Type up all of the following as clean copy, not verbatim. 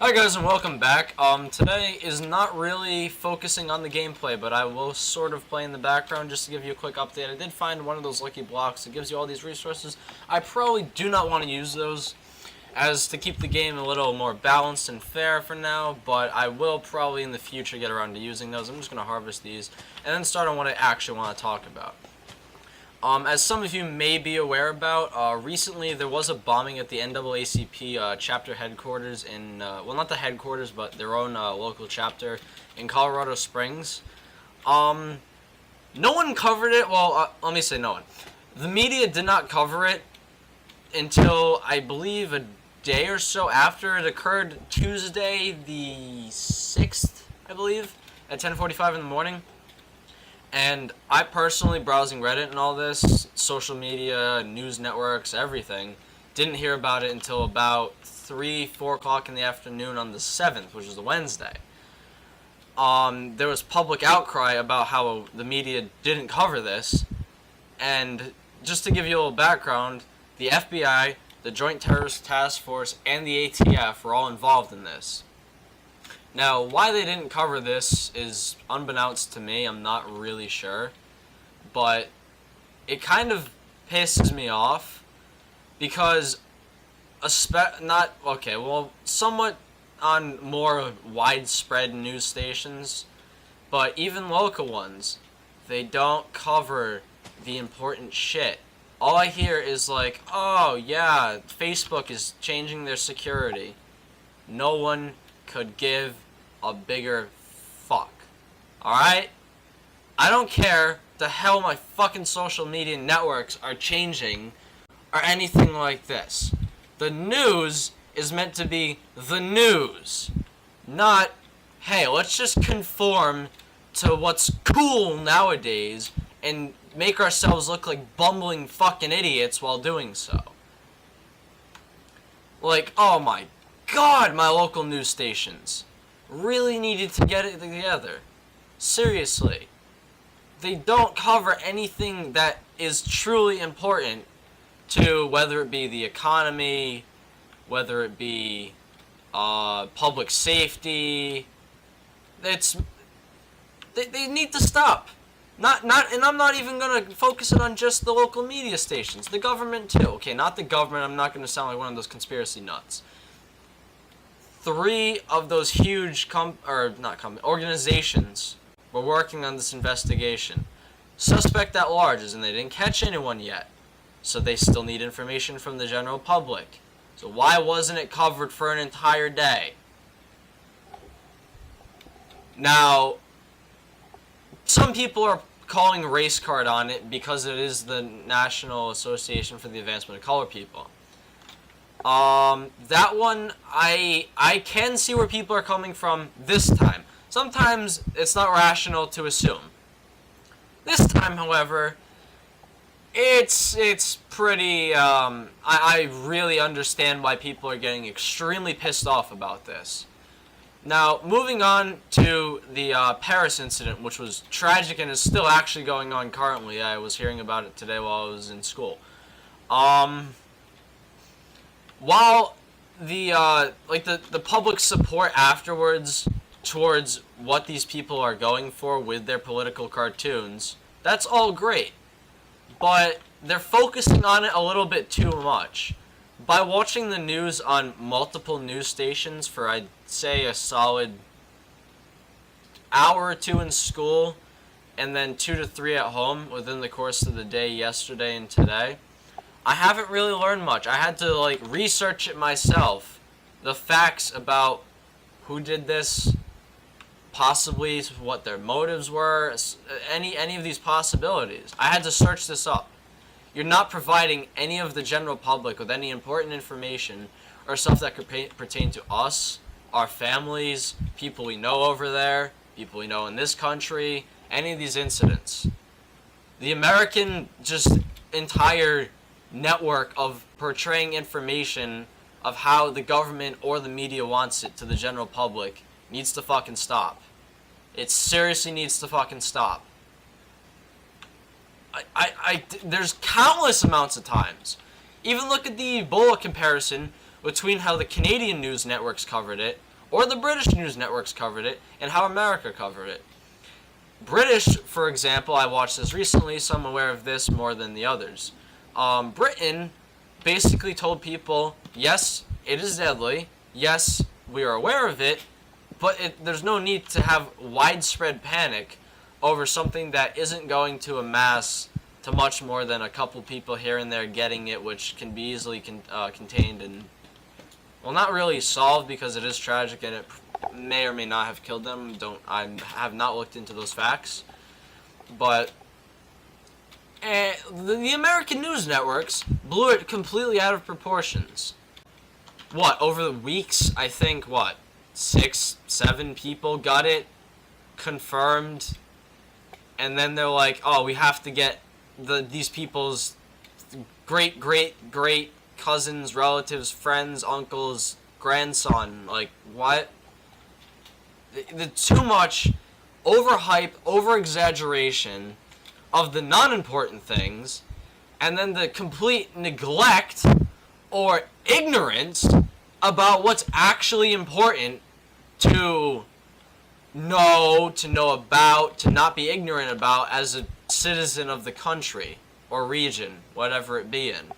Hi guys and welcome back. Today is not really focusing on the gameplay, but I will sort of play in the background just to give you a quick update. I did find one of those lucky blocks that gives you all these resources. I probably do not want to use those as to keep the game a little more balanced and fair for now, but I will probably in the future get around to using those. I'm just going to harvest these and then start on what I actually want to talk about. As some of you may be aware about, recently there was a bombing at the NAACP chapter headquarters in, well, not the headquarters, but their own local chapter in Colorado Springs. No one covered it. Well, let me say no one. The media did not cover it until, I believe, a day or so after it occurred, Tuesday the 6th, I believe, at 10:45 in the morning. And I personally, browsing Reddit and all this, social media, news networks, everything, didn't hear about it until about 3, 4 o'clock in the afternoon on the 7th, which was the Wednesday. There was public outcry about how the media didn't cover this. And just to give you a little background, the FBI, the Joint Terrorist Task Force, and the ATF were all involved in this. Now, why they didn't cover this is unbeknownst to me. I'm not really sure. But it kind of pisses me off because somewhat on more widespread news stations, but even local ones, they don't cover the important shit. All I hear is like, oh yeah, Facebook is changing their security. No one could give a bigger fuck. Alright? I don't care the hell my fucking social media networks are changing or anything like this. The news is meant to be the news. Not, hey, let's just conform to what's cool nowadays and make ourselves look like bumbling fucking idiots while doing so. Like, oh my god, my local news stations really needed to get it together. Seriously. They don't cover anything that is truly important to, whether it be the economy, whether it be public safety. They need to stop. And I'm not even gonna focus it on just the local media stations. The government too. Okay, not the government. I'm not gonna sound like one of those conspiracy nuts. 3 of those huge organizations were working on this investigation. Suspect at large, and they didn't catch anyone yet. So they still need information from the general public. So why wasn't it covered for an entire day? Now, some people are calling race card on it because it is the National Association for the Advancement of Colored People. That one, I can see where people are coming from this time. Sometimes it's not rational to assume. This time, however, it's pretty, I really understand why people are getting extremely pissed off about this. Now, moving on to the Paris incident, which was tragic and is still actually going on currently. I was hearing about it today while I was in school. While the public support afterwards towards what these people are going for with their political cartoons, that's all great. But they're focusing on it a little bit too much. By watching the news on multiple news stations for, I'd say, a solid hour or 2 in school, and then 2 to 3 at home within the course of the day yesterday and today, I haven't really learned much. I had to research it myself. The facts about who did this, possibly what their motives were, any of these possibilities. I had to search this up. You're not providing any of the general public with any important information or stuff that could pertain to us, our families, people we know over there, people we know in this country, any of these incidents. The American entire network of portraying information of how the government or the media wants it to the general public needs to fucking stop. It seriously needs to fucking stop. There's countless amounts of times. Even look at the Ebola comparison between how the Canadian news networks covered it or the British news networks covered it, and how America covered it. British, for example, I watched this recently, so I'm aware of this more than the others. Britain basically told people, yes, it is deadly, yes, we are aware of it, but there's no need to have widespread panic over something that isn't going to amass to much more than a couple people here and there getting it, which can be easily contained and, well, not really solved because it is tragic and it may or may not have killed them. I have not looked into those facts, but the American news networks blew it completely out of proportions. What, over the weeks, I think, 6, 7 people got it confirmed, and then they're like, oh, we have to get these people's great cousins, relatives, friends, uncles, grandson. Like, what? The too much overhype, over-exaggeration of the non-important things, and then the complete neglect or ignorance about what's actually important to know about, to not be ignorant about as a citizen of the country or region, whatever it be in.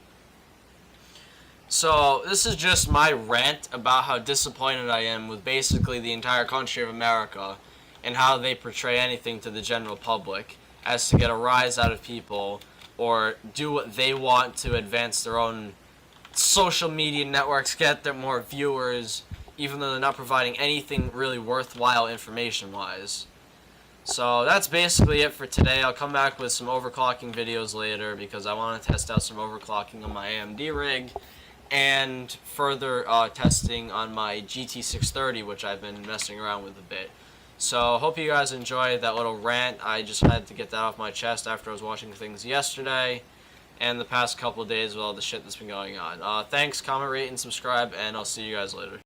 So this is just my rant about how disappointed I am with basically the entire country of America and how they portray anything to the general public as to get a rise out of people or do what they want to advance their own social media networks, get their more viewers, even though they're not providing anything really worthwhile information-wise. So that's basically it for today. I'll come back with some overclocking videos later because I want to test out some overclocking on my AMD rig and further testing on my GT630, which I've been messing around with a bit. So hope you guys enjoyed that little rant. I just had to get that off my chest after I was watching things yesterday and the past couple of days with all the shit that's been going on. Thanks, comment, rate, and subscribe, and I'll see you guys later.